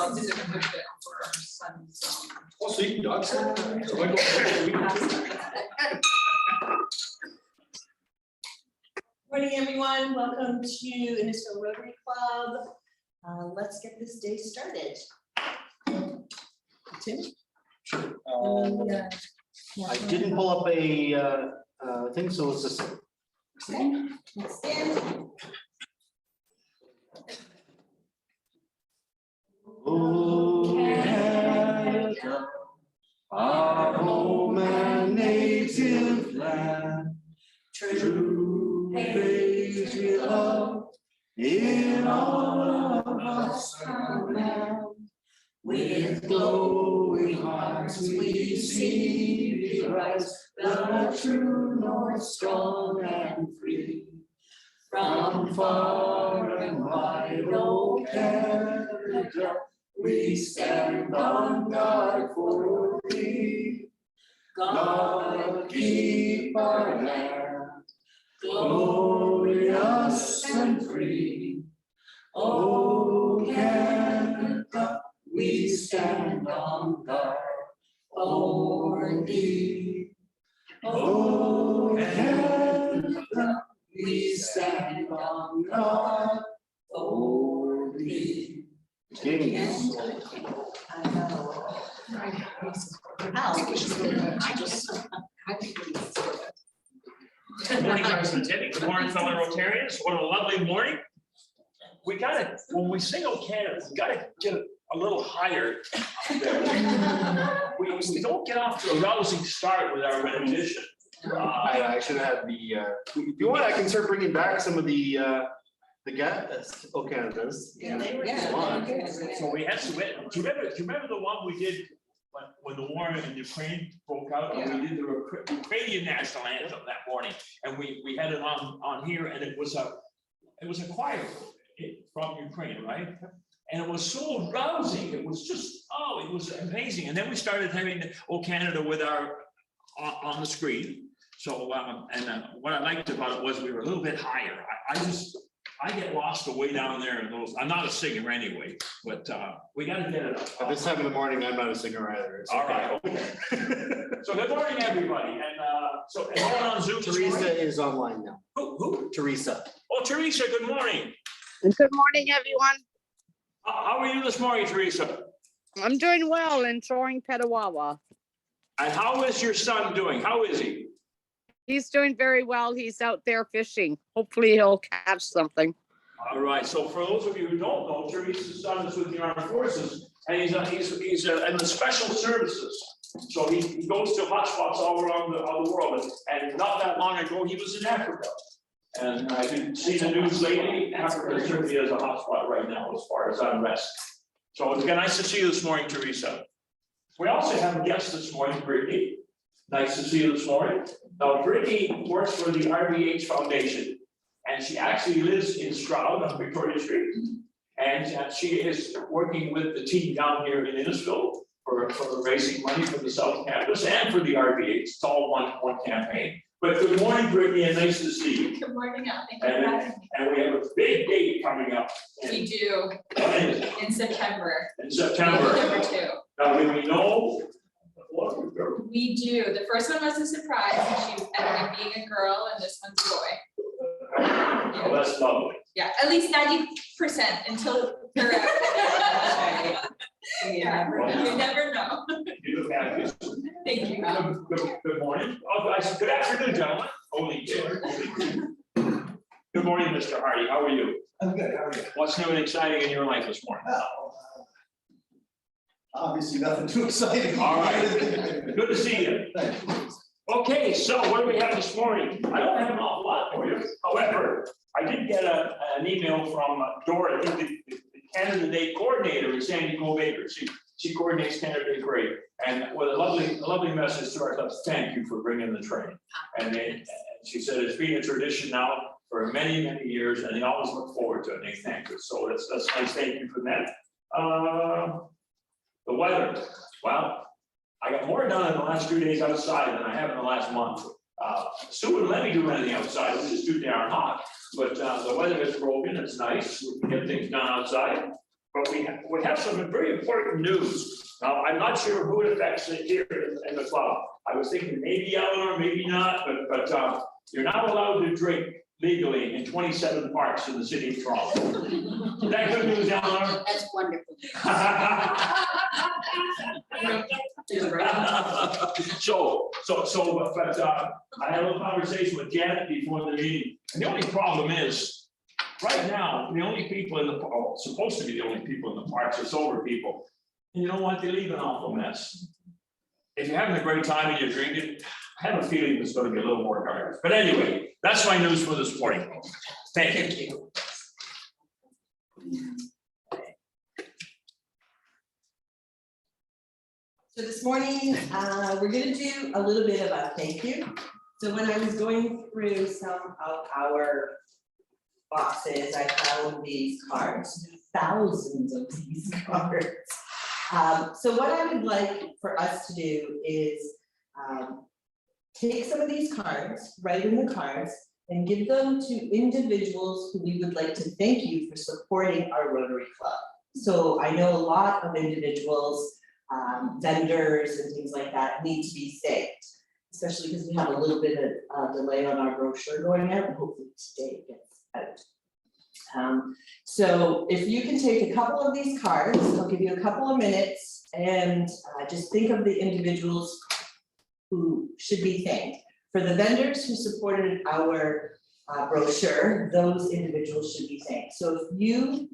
dogs is a good fit for our son's. Oh, so you can dog sit? So I go- Morning, everyone. Welcome to Innisfil Rotary Club. Let's get this day started. Tim? Sure. Yeah. I didn't pull up a thing, so it's just. Okay, let's stand. Oh, Canada, our home and native land, true patriot love in all of us around. With glowing hearts we see thee rise, the true north strong and free. From far and wide, oh Canada, we stand on guard for thee. God keep our land glorious and free. Oh Canada, we stand on guard for thee. Oh Canada, we stand on guard for thee. Kings. I know. Good morning, President Timmy. Good morning, fellow Rotarians. What a lovely morning. We gotta, when we sing "O Canada," we gotta get a little higher. We don't get off to a rousing start with our rendition. I should have the, if you want, I can start bringing back some of the guests, oh Canada's. Yeah, they were Come on. good. So we had to, do you remember the one we did when the war in Ukraine broke out? And we did the Ukrainian national anthem that morning, and we had it on here, and it was a choir from Ukraine, right? And it was so rousing. It was just, it was amazing. And then we started having the "O Canada" with our on the screen. So what I liked about it was we were a little bit higher. I get lost way down there in those. I'm not a singer anyway, but we got to get it up. At this time in the morning, I'm not a singer either. It's All okay. right. Okay. So good morning, everybody. And so anyone on Zoom? this Teresa morning? is online now. Who? Teresa. Oh, Teresa. Good morning. Good morning, everyone. How are you this morning, Teresa? I'm doing well, enjoying Petawawa. And how is your son doing? How is he? He's doing very well. He's out there fishing. Hopefully he'll catch something. All right. So for those of you who don't know, Teresa's son is with the Armed Forces, and he's in the special services. So he goes to hotspots all around the world. And not that long ago, he was in Africa. And I can see the news lately. Africa certainly is a hotspot right now as far as unrest. So it's nice to see you this morning, Teresa. We also have a guest this morning, Brittany. Nice to see you this morning. Now, Brittany works for the RBH Foundation, and she actually lives in Stroud on Victoria Street. And she is working with the team down here in Innisfil for raising money for the South Campus and for the RBH. It's all one campaign. But good morning, Brittany, and nice to see you. Good morning, Al. Thank you for having me. And we have a big date coming up. We do in September. In September. Number 2. Now, do we know? We do. The first one was a surprise, and she ended up being a girl, and this one's a boy. Oh, that's lovely. Yeah, at least 90% until they're out. Yeah, you never know. You look happy. Thank you, Al. Good morning. Oh, good afternoon, gentlemen. Holy shit. Good morning, Mr. Hardy. How are you? I'm good, how are you? What's new and exciting in your life this morning? Obviously, nothing too exciting. All right. Good to see you. Thank you. Okay, so what do we have this morning? I don't have an awful lot for you. However, I did get an email from Dora, the Canada Day coordinator in San Diego Baker. She coordinates Canada Day Parade, and with a lovely message to our clubs. Thank you for bringing the train. And she said it's been a tradition now for many years, and they always look forward to it. And they thank us. So that's nice. Thank you for that. The weather. Well, I got more done in the last 2 days outside than I have in the last month. Sue wouldn't let me do anything outside. It was just too darn hot. But the weather is broken. It's nice. We can get things done outside. But we have some very important news. Now, I'm not sure who it affects here in the club. I was thinking maybe Eleanor, maybe not, but you're not allowed to drink legally in 27 parks in the city of Toronto. Is that good news, Eleanor? That's wonderful. But I had a little conversation with Janet before the meeting, and the only problem is, right now, the only people in the, supposed to be the only people in the parks are sober people. And you know what, they leave an awful mess. If you're having a great time and you're drinking, I have a feeling there's gonna be a little more garbage. But anyway, that's my news for this morning. Thank you. So this morning, we're gonna do a little bit of a thank you. So when I was going through some of our boxes, I found these cards, thousands of these cards. So what I would like for us to do is take some of these cards, write in the cards, and give them to individuals who we would like to thank you for supporting our Rotary Club. So I know a lot of individuals, vendors and things like that need to be thanked, especially because we have a little bit of delay on our brochure going out, and hopefully today it gets out. So if you can take a couple of these cards, I'll give you a couple of minutes and just think of the individuals who should be thanked. For the vendors who supported our brochure, those individuals should be thanked. So if you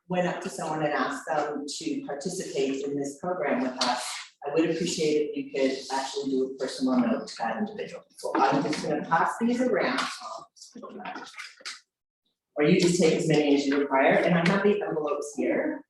went up to someone and asked them to participate in this program with us, I would appreciate if you could actually do a personal note to that individual. So I'm just gonna pass these around. Or you just take as many as you require, and I have the envelopes here.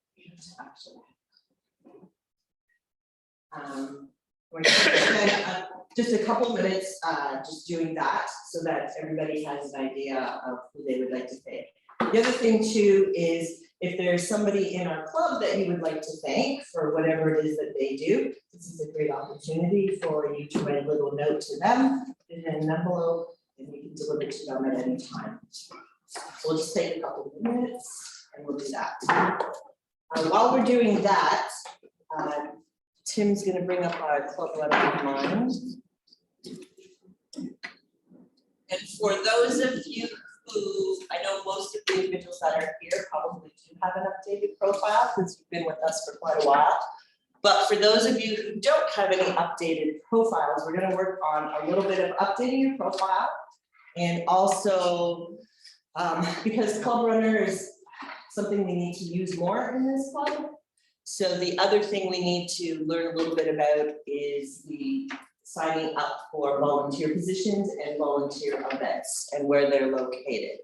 We're gonna spend just a couple minutes just doing that so that everybody has an idea of who they would like to thank. The other thing too is if there's somebody in our club that you would like to thank for whatever it is that they do, this is a great opportunity for you to write a little note to them in an envelope, and you can deliver it to them at any time. So we'll just take a couple of minutes and we'll do that. While we're doing that, Tim's gonna bring up our club letter of mind. And for those of you who, I know most of the individuals that are here probably do have an updated profile since you've been with us for quite a while. But for those of you who don't have any updated profiles, we're gonna work on a little bit of updating your profile. And also, because Club Runner is something we need to use more in this club. So the other thing we need to learn a little bit about is the signing up for volunteer positions and volunteer events and where they're located.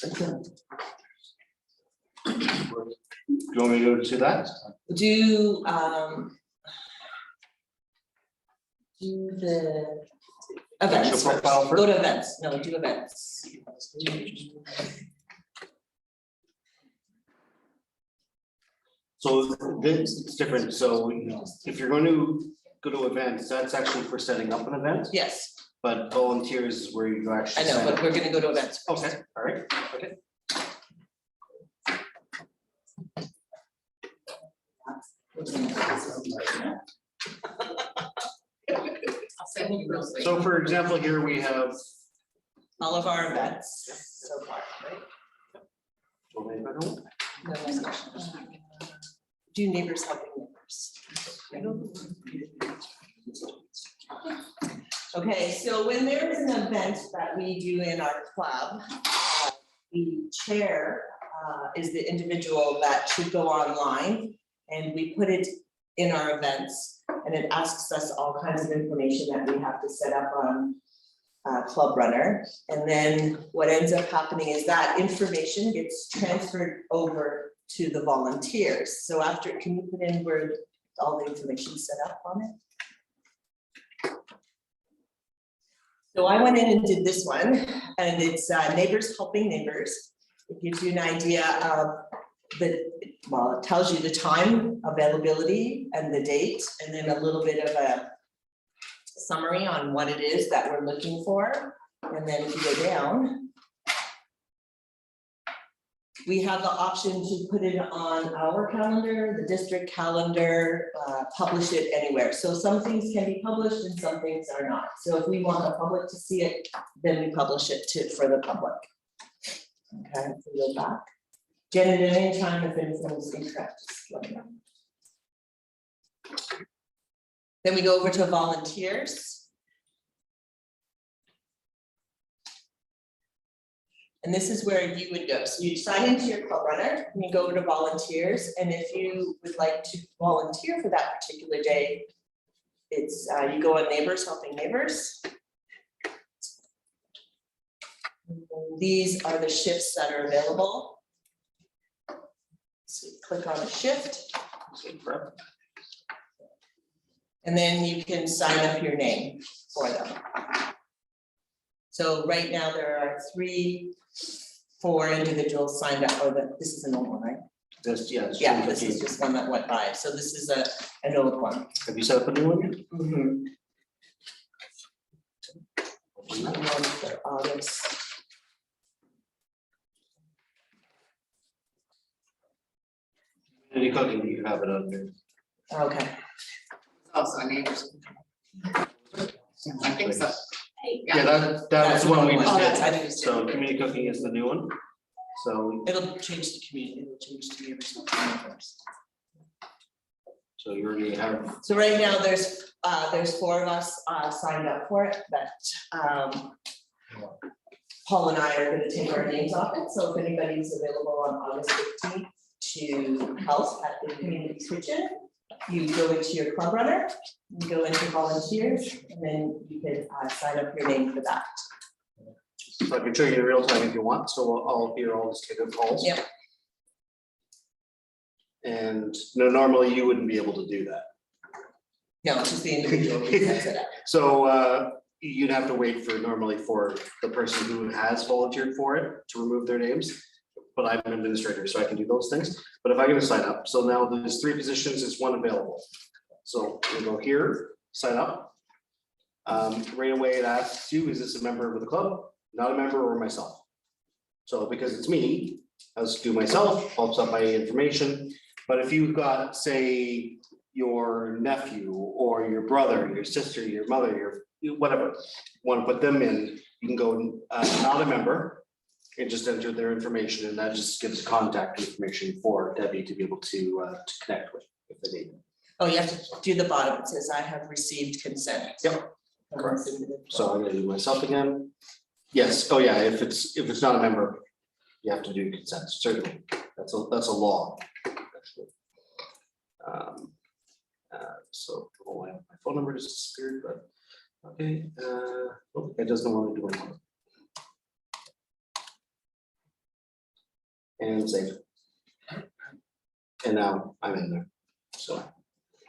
Do you want me to go to that? Do the events Your profile first. Go to events. No, do events. So this is different, so if you're going to go to events, that's actually for setting up an event, Yes, but volunteers is where you I actually. know, sign but up. we're gonna go to events first. Okay, all right, okay. I'll send you real quick. So for example, here we have. All of our events so far, right? No, next question. Do neighbors helping neighbors? Okay, so when there is an event that we do in our club, the chair is the individual that should go online, and we put it in our events, and it asks us all kinds of information that we have to set up on Club Runner. And then what ends up happening is that information gets transferred over to the volunteers. So after, can you put in where all the information set up on it? So I went in and did this one, and it's neighbors helping neighbors. It gives you an idea of well, it tells you the time, availability, and the date, and then a little bit of a summary on what it is that we're looking for. And then if you go down, We have the option to put it on our calendar, the district calendar, publish it anywhere. So some things can be published and some things are not. So if we want the public to see it, then we publish it for the public. Okay, so go back. Janet, at any time if anything is incorrect, just let me know. Then we go over to volunteers. And this is where you would go. So you sign into your club runner, and you go over to volunteers, and if you would like to volunteer for that particular day, it's, you go on neighbors, helping neighbors. These are the shifts that are available. So you click on a shift. And then you can sign up your name for them. So right now there are 4 individuals signed up, or this is an old one, right? This, yeah. it's Yeah, this 15. is just one that went by. So this is an old one. Have you set up a new one yet? Mhm. One for August. Any cooking, you have it on there. Okay. Also a neighbor's. I think so. Yeah, that was the one we Oh, just that's, did. I didn't see So it. community cooking is the new one. So, It'll change the community, it'll change to neighbors. so you already have, So right now, there's 4 of us signed up for it, but Paul and I are gonna take our names off it, so if anybody's available on August 15th to help at the community kitchen, you go into your club runner, you go into volunteers, and then you can sign up your name for that. so I can show you in real time if you want, so I'll hear all the ticket calls. Yep. And no, normally you wouldn't be able to do that. No, it's just the individual who sets it up. So you'd have to wait normally for the person who has volunteered for it to remove their names. But I'm an administrator, so I can do those things. But if I get to sign up, so now there's 3 positions, there's 1 available. So we go here, sign up. Right away it asks you, is this a member of the club? Not a member, or myself? So because it's me, I'll just do myself, pops up my information. But if you've got, say, your nephew or your brother, your sister, your mother, your whatever, want to put them in, you can go not a member and just enter their information, and that just gives contact information for Debbie to be able to connect with if they need it. Oh, you have to do the bottom, it says I have received consent. Yep. From this individual. So I'm gonna do myself again. Yes, oh yeah, if it's not a member, you have to do consent, certainly. That's a law. Actually. So oh, my phone number just disappeared, but okay, oh, it doesn't want to do anymore. And save. And now I'm in there, so.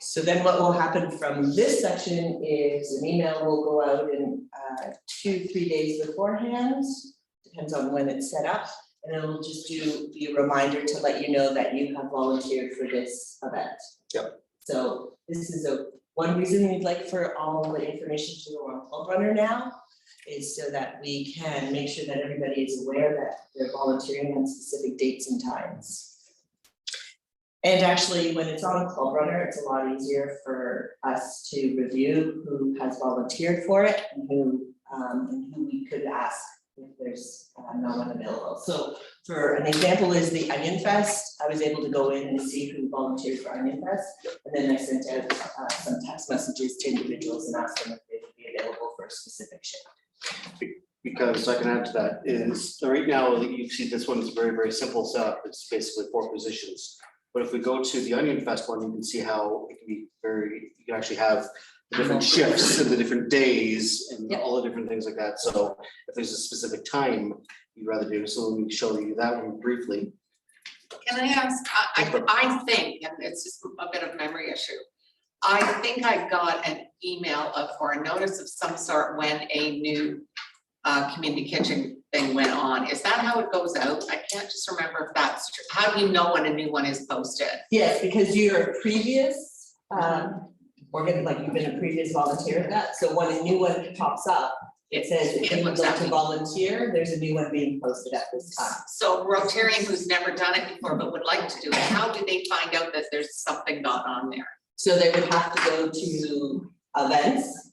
So then what will happen from this section is an email will go out in 2-3 days beforehand, depends on when it's set up. And it'll just be a reminder to let you know that you have volunteered for this event. Yep. So this is one reason we'd like for all the information to go on Club Runner now, is so that we can make sure that everybody is aware that they're volunteering on specific dates and times. And actually, when it's on Club Runner, it's a lot easier for us to review who has volunteered for it and who we could ask if there's no one available. So for an example is the Onion Fest. I was able to go in and see who volunteered for Onion Fest. And then I sent out some text messages to individuals and asked them if they would be available for a specific shift. Because I can add to that is, right now, you see this one is very, very simple setup. It's basically 4 positions. But if we go to the Onion Fest one, you can see how it can be you can actually have the different shifts and the different days and all the different things like that. So if there's a specific time you'd rather do, so let me show you that one briefly. Can I ask, I think, and it's just a bit of memory issue. I think I got an email or a notice of some sort when a new community kitchen thing went on. Is that how it goes out? I can't just remember if that's true. How do you know when a new one is posted? Yes, because you're a previous, you've been a previous volunteer at that, so when a new one pops up, It says if It you would looks like to happy. volunteer, there's a new one being posted at this time. So Rotarian who's never done it before but would like to do it, how do they find out that there's something not on there? So they would have to go to events.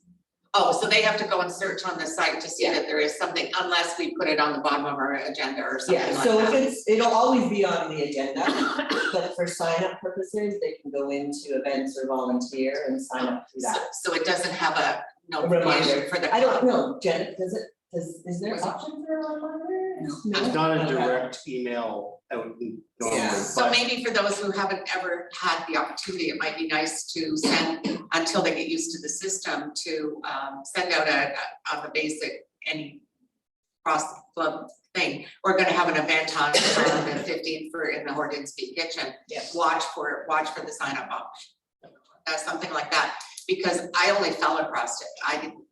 Oh, so they have to go and search on the site to see Yeah. that there is something, unless we put it on the bottom of our agenda or something Yeah, like so if that. it'll always be on the agenda, but for sign up purposes, they can go into events or volunteer and sign up through that. So it doesn't have a Reminder. notification for the. I don't know, Jen, is there an option for a reminder? It's not a direct email out normally, Yeah. So but maybe for those who haven't ever had the opportunity, it might be nice to send, until they get used to the system, to send out on the basic, any cross club thing. We're gonna have an event on the 15th in the Hordinsby Kitchen. Yeah. Watch for the sign up option. Something like that, because I only fell across it. I didn't.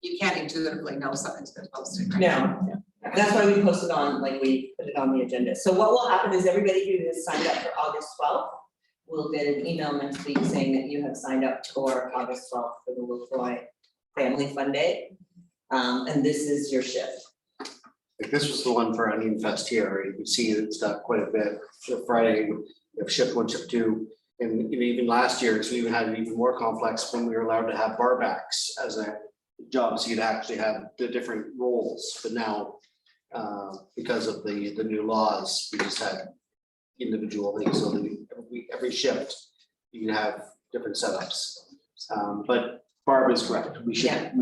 You can't intuitively know something's been posted, right? No, that's why we posted on, like, we put it on the agenda. So what will happen is everybody who is signed up for August 12th will get an email next week saying that you have signed up for August 12th for the LaCroix Family Fun Day. And this is your shift. if this was the one for Onion Fest here, you can see it's got quite a bit. So Friday, we have shift 1, shift 2. And even last year, so we even had it even more complex when we were allowed to have barbacks as a job, so you'd actually have the different roles, but now, because of the new laws, we just had individual things, so every shift, you can have different setups. But Barb is correct, we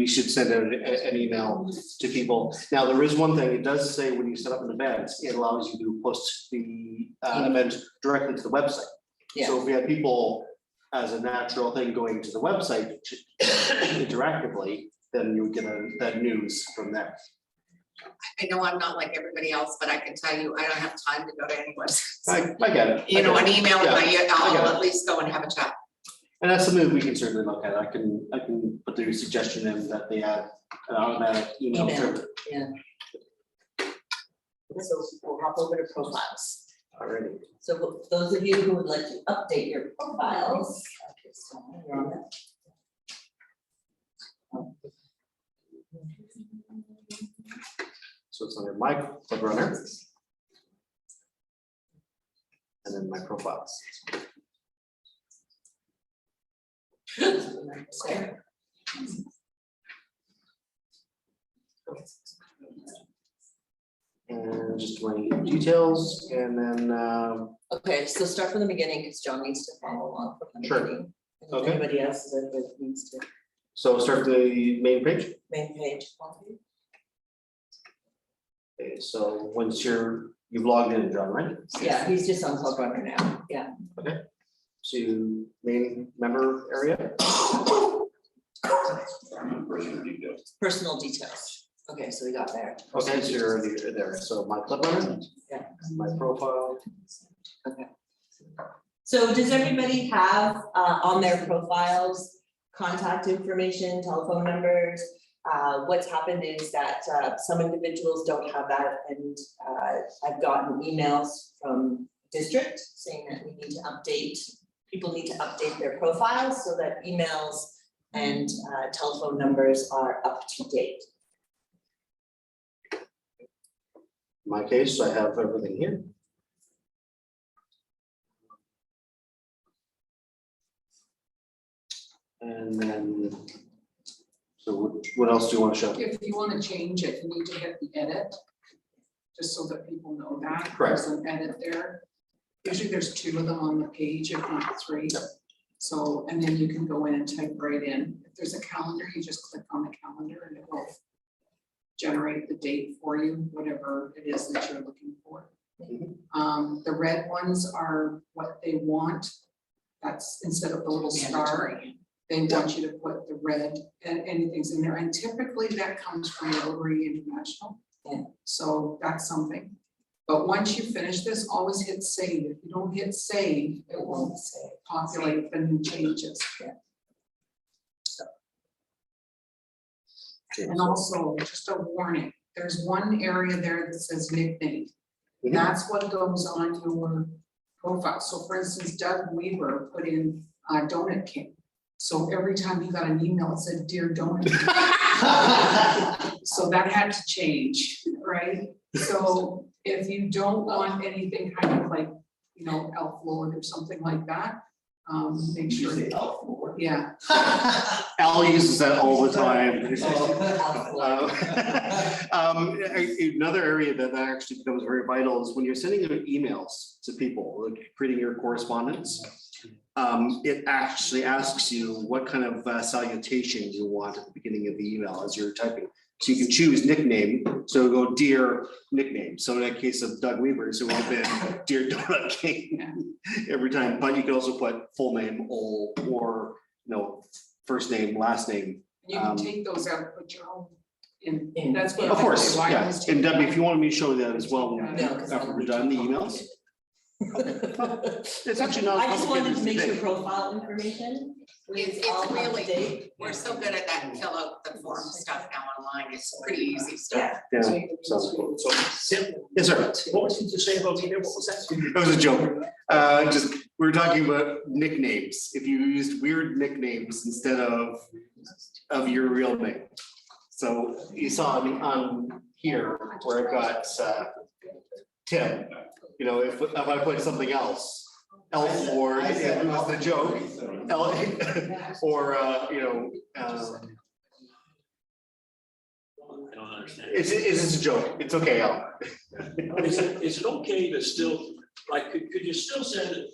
should send out an email to people. Now, there is one thing, it does say when you set up an event, it allows you to post the event directly to the website. So if we have people as a natural thing going to the website interactively, then you would get that news from there. I know I'm not like everybody else, but I can tell you, I don't have time to go to any website. I get it. You know, an email, Yeah, I'll at least go and have a chat. And that's something we can certainly look at. I can put the suggestion in that they add an automatic email. Email. So we'll hop over to profiles. Alrighty. So those of you who would like to update your profiles. So it's under my club runner. And then my profiles. And just my details and then, Okay, so start from the beginning because John needs to follow along from the Sure. beginning. And if Okay. Anybody else that needs to, so start the main page. main page. Okay, so once you've logged in, John, right? Yeah, he's just on Club Runner now, yeah. To main member area. Personal details. Okay, so we got there. Okay, so you're already there. So my club runner. Yeah. My profile. So does everybody have on their profiles, contact information, telephone numbers? What's happened is that some individuals don't have that, and I've gotten emails from district saying that we need to update, people need to update their profiles so that emails and telephone numbers are up to date. In my case, I have everything here. And then, so what else do you want to show? If you want to change it, you need to hit the edit, just so that people know that. Correct. There's an edit there. Usually there's 2 of them on the page, if not 3. So, and then you can go in and type right in. If there's a calendar, you just click on the calendar and it will generate the date for you, whatever it is that you're looking for. The red ones are what they want. That's instead of the little star. They want you to put the red and anything's in there, and typically that comes from Rotary International. Yeah. So that's something. But once you finish this, always hit save. If you don't hit save, it won't populate the new changes. And also, just a warning, there's one area there that says nickname. Mhm. That's what goes on your profile. So for instance, Doug Weaver put in Donut King. So every time he got an email, it said, "Dear Donut King." So that had to change, right? So if you don't want anything kind of like, you know, elf lord or something like that, make sure that, yeah. Al uses that all the time. Another area that actually becomes very vital is when you're sending out emails to people, like creating your correspondence. It actually asks you what kind of salutation you want at the beginning of the email as you're typing. So you can choose nickname, so go dear nickname. So in that case of Doug Weaver's, it would have been Dear Donut King every time, but you can also put full name or first name, last name. You can take those out, put your own in, In- that's what. Of I course, do. I yeah. always take And Debbie, it if you want me to show that as well, No, 'cause after we're done, the emails. It's actually not. I just wanted to complicated make as you sure think. profile information It's is all up to really, date. we're so good at that, fill out the form stuff now online, it's pretty easy stuff. Yeah. Yeah, so, So, Tim, yes, sir. what was he to say about email? What was that? It was a joke. Just, we were talking about nicknames. If you used weird nicknames instead of your real name. So you saw on here where I've got Tim, you know, if I put something else, Elf Lord, it was the joke. Or, I don't understand. it's a joke. It's okay, Al. Is it okay to still, like, could you still send it,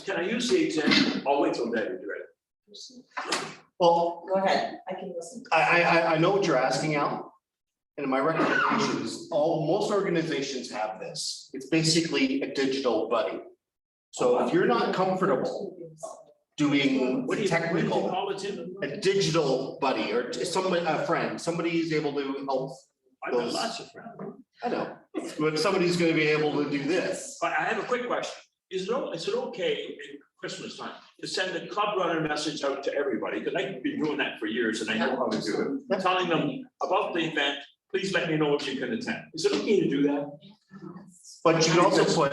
can I use the example? I'll wait till David's ready. Well, Go ahead, I can listen. I know what you're asking, Al. And my recommendation is most organizations have this. It's basically a digital buddy. So if you're not comfortable doing What do you technical, call it, Tim? a digital buddy or somebody, a friend, somebody who's able to help. I've got lots of friends. I know, but somebody's gonna be able to do this. But I have a quick question. Is it okay in Christmas time to send a club runner message out to everybody? Because I've been doing that for years and I know how to do it. Telling them about the event, please let me know if you can attend. Is it okay to do that? But you can also put,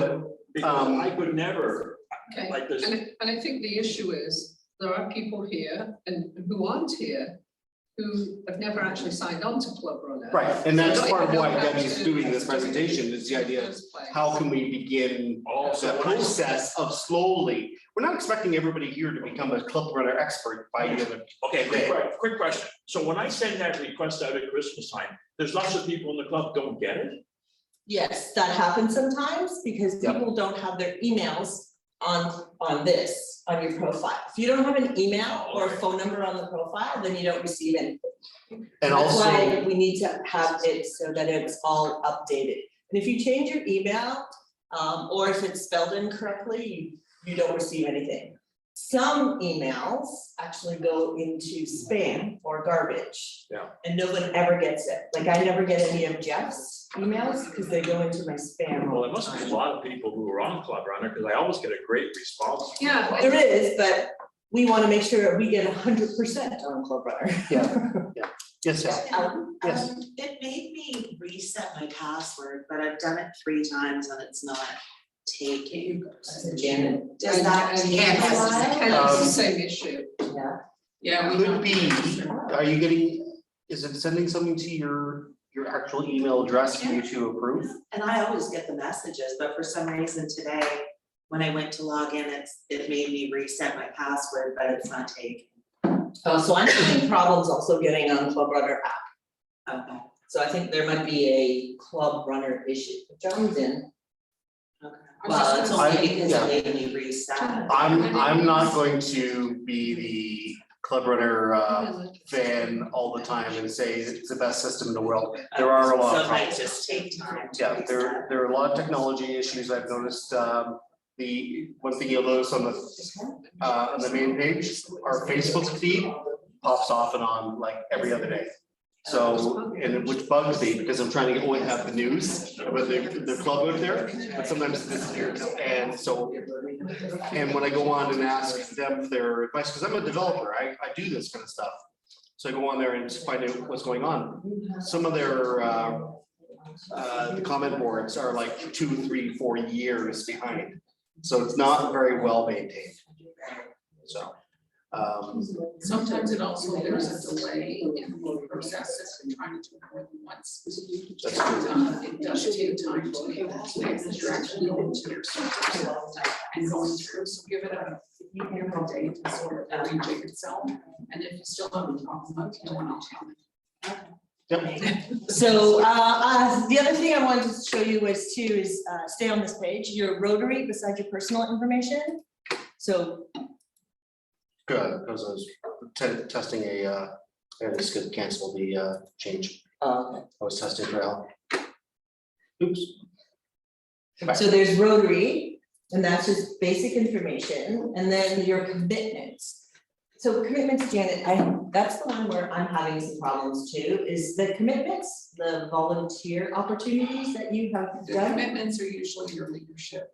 Because I could never, Okay, like this. and I think the issue is, there are people here and who aren't here, who have never actually signed on to Club Runner. right, and that's So part of they why don't have Debbie's to doing this do it presentation, is the in idea, first place. how can we begin Oh, so the when I- process of slowly, we're not expecting everybody here to become a club runner expert by the end of. Okay, quick question. So when I send that request out at Christmas time, there's lots of people in the club don't get it? Yes, that happens sometimes because Yep. people don't have their emails on your profile. If you don't have an email or a phone number on the profile, then you don't receive anything. And That's why also, we need to have it so that it's all updated. And if you change your email, or if it's spelled incorrectly, you don't receive anything. Some emails actually go into spam or garbage. Yeah. And no one ever gets it. Like I never get any of Jeff's emails because they go into my spam Well, all there the must be a time. lot of people who are on Club Runner, because I always get a great response. from Yeah, Club There Runner. is, but we want to make sure we get 100% on Club Runner. yes, yes, yes. It made me reset my password, but I've done it 3 times and it's not taking. Janet. Does that And take Ken a has the while? And it's the same issue. Yeah. Yeah, we Could be, are you getting, is it sending something to your actual email address for you to approve? And I always get the messages, but for some reason today, when I went to log in, it made me reset my password, but it's not taking. Oh, so I'm having problems also getting on Club Runner app. Okay. So I think there might be a Club Runner issue. John's in. Okay. Well, it's I- only Because yeah. it made me reset. I'm not going to be the Club Runner fan all the time and say it's the best system in the world. There are a lot So of it might problems. just take time to Yeah, reset. there are a lot of technology issues I've noticed. The one thing you'll notice on the main page, our Facebook feed pops off and on like every other day. So, and which bugs me because I'm trying to always have the news about the club out there, but sometimes it disappears. And so, and when I go on and ask them their advice, because I'm a developer, I do this kind of stuff. So I go on there and just find out what's going on. Some of their the comment boards are like 2, 3, 4 years behind. So it's not very well maintained. So, Sometimes it also, there's a delay in the process if you're trying to do it more than once. That's true. It does take time to make that space that you're actually going to your servers and going through, so give it a day to sort of rejig itself. And if you still have a problem, you want to tell me. So, the other thing I wanted to show you was too, is, stay on this page, your Rotary beside your personal information. So, Good, because I was testing I just could cancel the change. I was testing for help. Oops. so there's Rotary, and that's just basic information, and then your commitments. So commitments, Janet, that's the one where I'm having some problems too, is the commitments, the volunteer opportunities that you have The done. commitments are usually your leadership,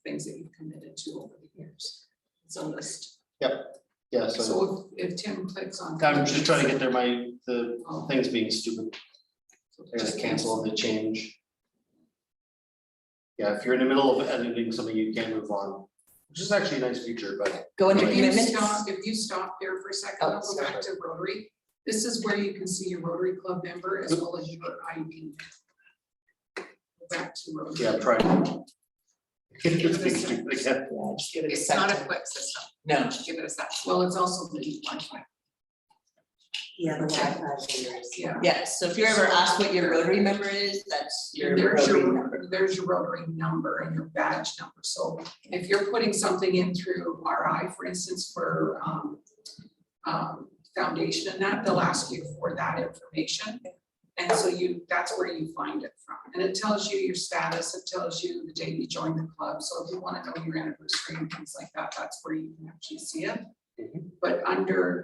things that you've committed to over the years. It's a list. Yeah, so So if Tim clicks on. I'm just trying to get there, the Oh. things being stupid. I just cancel the change. Yeah, if you're in the middle of editing something, you can't move on, which is actually a nice feature, but. Go into If you commitments. if you stop there for a second, Oh, I'll go back to Rotary. This is where you can see your Rotary Club member as well as your ID. Go back to Rotary. Yeah, I'm trying. It's being stupid again. Yeah, just give it a It's not a second. quick system. No. Give it a second. Well, it's also the Wi-Fi. Yeah, the Wi-Fi is. Yeah. Yes, so if you're ever asked what your Rotary member is, that's your And there's Rotary number. there's your Rotary number and your badge number. So if you're putting something in through RI, for instance, for foundation and that, they'll ask you for that information. And so that's where you find it from. And it tells you your status, it tells you the day you joined the club. So if you want to know your anniversary and things like that, that's where you can actually see it. But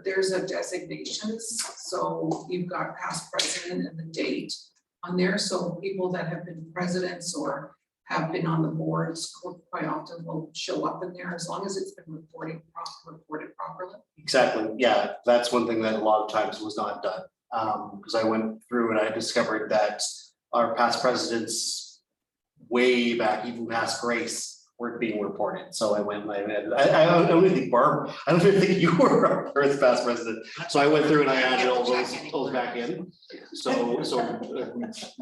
there's a designations, so you've got past president and the date on there. So people that have been presidents or have been on the boards quite often will show up in there as long as it's been reported properly. Exactly, yeah, that's one thing that a lot of times was not done. Because I went through and I discovered that our past presidents way back, even past Grace, weren't being reported. So I went and I don't think Barb, I don't even think you were our first past president. So I went through and I added all those back in. So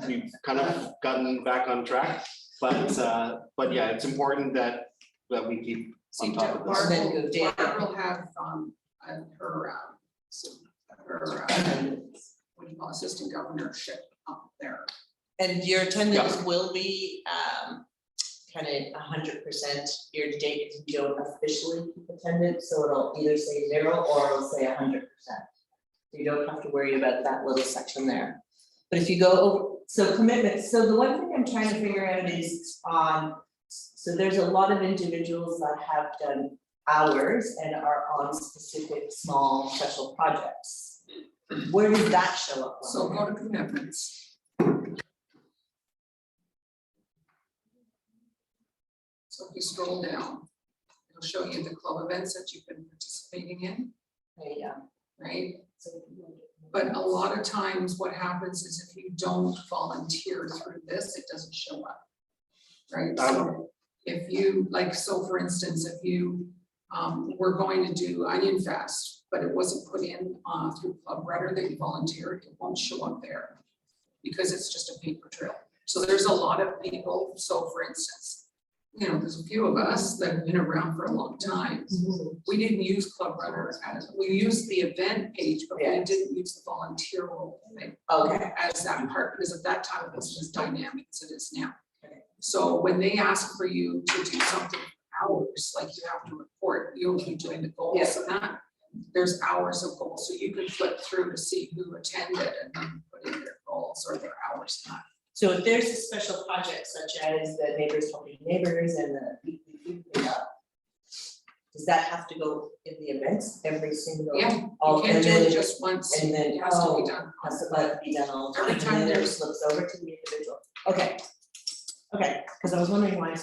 we've kind of gotten back on track. But yeah, it's important that we keep on top of this. Barb will have her what do you call assistant governorship up there. And your attendance will be kind of 100% year to date, because you don't officially keep attendance, so it'll either say 0 or it'll say 100%. You don't have to worry about that little section there. But if you go over, so commitments, so the one thing I'm trying to figure out is so there's a lot of individuals that have done hours and are on specific small special projects. Where does that show up? So go to commitments. So if you scroll down, it'll show you the club events that you've been participating in, Yeah. right? But a lot of times what happens is if you don't volunteer through this, it doesn't show up, right? So if you, so for instance, if you were going to do Onion Fest, but it wasn't put in through Club Rudder that you volunteered, it won't show up there because it's just a paper trail. So there's a lot of people, so for instance, there's a few of us that have been around for a long time. We didn't use Club Rudder we used the event page, but we didn't use the volunteer role thing as that part, because at that time it wasn't as dynamic as it is now. So when they ask for you to do something hours, like you have to report, you'll be doing the goals and that, there's hours of goals. So you could flip through to see who attended and then put in their goals or their hours not. So if there's a special project such as the Neighbors Helping Neighbors and the weekly food cleanup, does that have to go in the events every single? Yeah, you can't do it just once, and then, it has to be done. has to let it be done all the time, Every and time then it there's- slips over to the individual. Okay, because I was wondering why,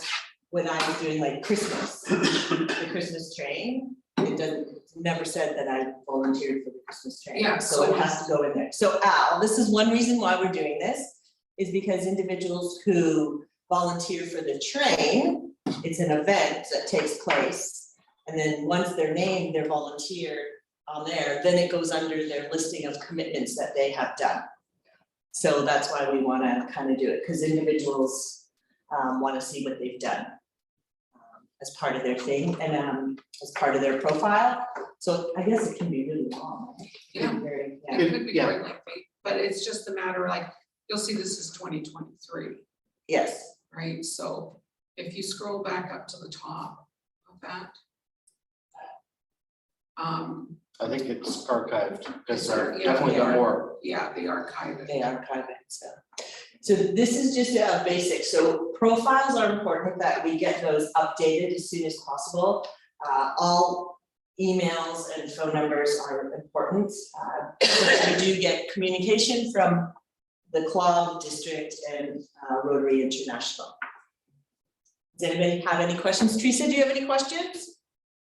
when I was doing like Christmas, the Christmas train, it never said that I volunteered for the Christmas train. Yeah, So it has to go in there. So Al, this is one reason why we're doing this, is because individuals who volunteer for the train, it's an event that takes place. And then once they're named, they're volunteer on there, then it goes under their listing of commitments that they have done. So that's why we wanna kind of do it, because individuals wanna see what they've done as part of their thing and as part of their profile. So I guess it can be really long. Yeah. Very, It yeah, could be Yeah. quite lengthy, but it's just a matter like, you'll see this is 2023, yes, right? So if you scroll back up to the top of that. I think it's archived, because Yeah, definitely got more. Yeah, the archive. they archive it, so. So this is just a basic, so profiles are important that we get those updated as soon as possible. All emails and phone numbers are important. We do get communication from the club, district, and Rotary International. Does anybody have any questions? Teresa, do you have any questions?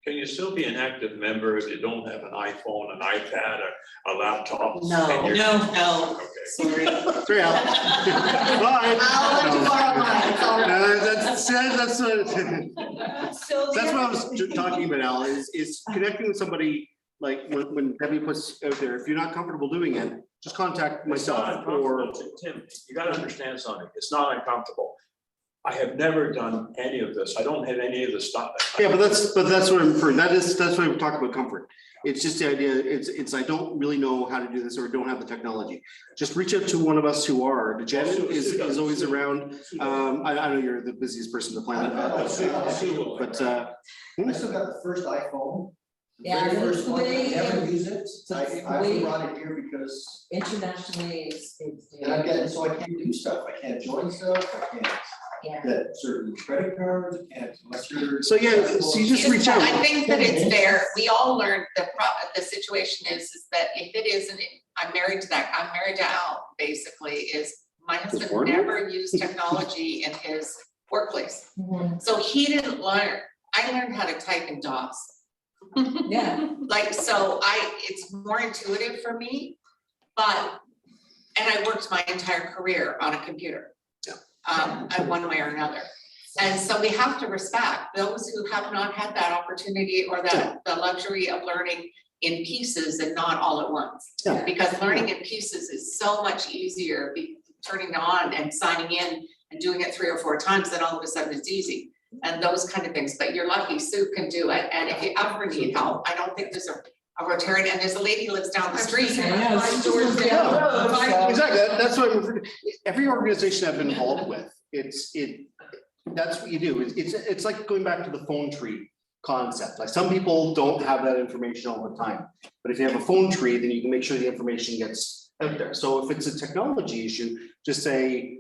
Can you still be an active member if you don't have an iPhone, an iPad, or a laptop? No, and you're- no. Okay. Sorry. Three out. Bye. I'll let you borrow mine, it's all right. That's what I was talking about, Al, is connecting with somebody, like when Debbie puts out there, if you're not comfortable doing it, just contact It's not myself or. uncomfortable, Tim, you gotta understand something, it's not uncomfortable. I have never done any of this, I don't have any of the stuff. Yeah, but that's what I'm referring, that's why we talk about comfort. It's just the idea, it's I don't really know how to do this or don't have the technology. Just reach out to one of us who are, Janet is always around. I know you're the busiest person on the planet. But I still got the first iPhone. the Yeah, very that's first the one, way- never use it. that's the I way- only brought it here because, Internationally, it's. and I'm getting, so I can't do stuff, I can't join stuff, I can't Yeah. get certain credit cards, I can't, unless you're. So yeah, so you just reach out. I think that it's there, we all learned the situation is that if it isn't, I'm married to Al, basically, is my husband partner? never used technology in his workplace. Mhm. So he didn't learn, I learned how to type in DOS. Yeah. Like, so it's more intuitive for me, and I worked my entire career on a computer. In one way or another. And so we have to respect those who have not had that opportunity or the luxury of learning in pieces and not all at once. Yeah. Because learning in pieces is so much easier, turning on and signing in and doing it 3 or 4 times, then all of a sudden it's easy. And those kind of things, but you're lucky Sue can do it, and if you ever need help, I don't think there's a Rotarian, and there's a lady who lives down the street. I know, Five it's doors just down. down the road, so- Exactly, that's what I'm referring to. Every organization I've been involved with, that's what you do. It's like going back to the phone tree concept. Like some people don't have that information all the time. But if you have a phone tree, then you can make sure the information gets out there. So if it's a technology issue, just say,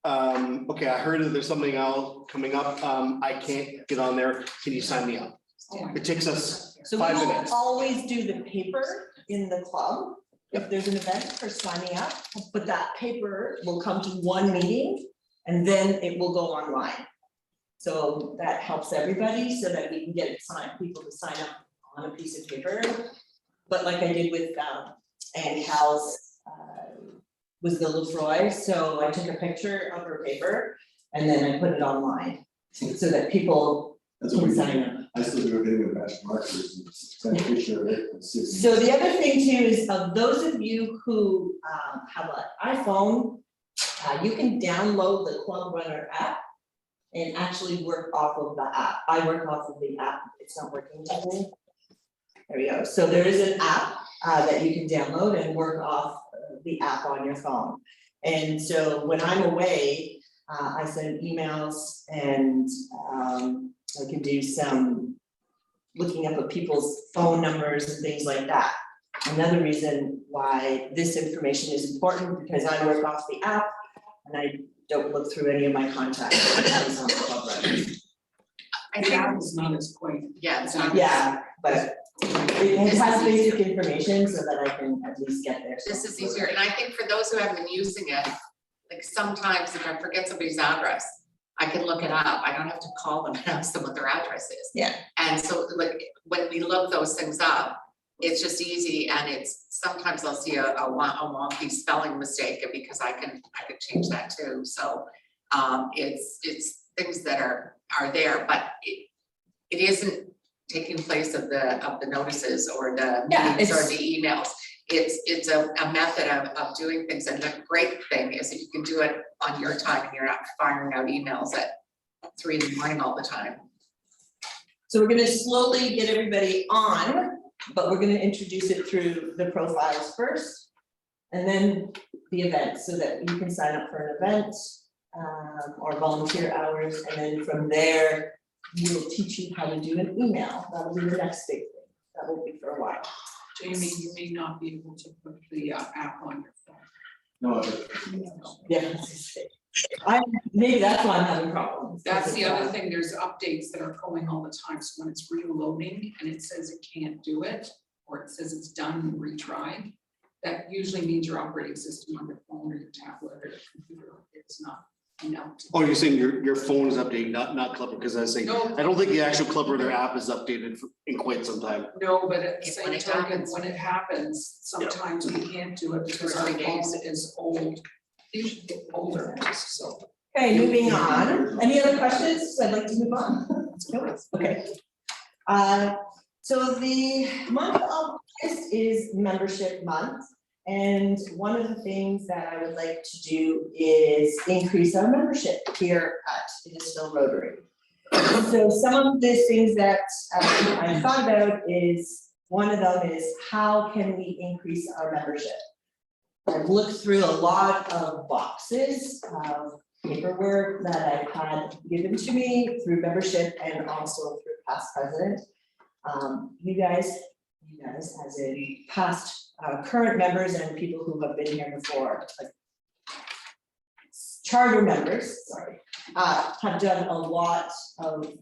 okay, I heard that there's something else coming up. I can't get on there. Can you sign me up? Yeah. It takes us So we 5 will minutes. always do the paper in the club, if there's an event for signing up, but that paper will come to one meeting and then it will go online. So that helps everybody so that we can get people to sign up on a piece of paper. But like I did with Ann Cal's was the Lefroy, so I took a picture of her paper and then I put it online so that people That's what can we sign do. up. I still do a video with match markers and send a picture of it and see. So the other thing too is of those of you who have an iPhone, you can download the Club Runner app and actually work off of the app. I work off of the app. It's not working today. There we go. So there is an app that you can download and work off the app on your phone. And so when I'm away, I send emails and I can do some looking up at people's phone numbers and things like that. Another reason why this information is important, because I work off the app and I don't look through any of my contacts. It's on the Club Runner. I think, That is not as quite. yeah, it's not. Yeah, but it has basic information so that I can at least get there. This is easier, and I think for those who haven't been using it, like sometimes if I forget somebody's address, I can look it up, I don't have to call them and ask them what their address is. Yeah. And so like, when we look those things up, it's just easy, and it's, sometimes I'll see a wonky spelling mistake, because I can change that too, so. It's things that are there, but it isn't taking place of the notices or the Yeah, meetings or it's- the emails. It's a method of doing things, and the great thing is that you can do it on your time, and you're not firing out emails at 3 a.m. all the time. So we're gonna slowly get everybody on, but we're gonna introduce it through the profiles first. And then the event, so that you can sign up for an event, or volunteer hours, and then from there, we'll teach you how to do an email. That'll be the next big thing. That will be for a while. Jamie, you may not be able to put the app on your phone. No, Yeah. Maybe that's why I'm having problems. That's the other thing, there's updates that are going all the time, so when it's reloading and it says it can't do it, or it says it's done and retried, that usually means your operating system on your phone or your tablet or your computer is not enough. Oh, you're saying your phone is updating, not Clubber, because I was saying, No, I don't think the actual Clubber, their app is updated in quite some time. no, but at the When same it token, happens. when it happens, sometimes we can't do it because our 3 phone days. is old. Older, so. Okay, moving on. Any other questions? I'd like to move on. No? Okay. So the month of August is membership month. And one of the things that I would like to do is increase our membership here at Innisfil Rotary. So some of the things that I thought about is, one of them is how can we increase our membership? I've looked through a lot of boxes of paperwork that I've had given to me through membership and also through past president. You guys as a past current members and people who have been here before, like charter members, sorry, have done a lot of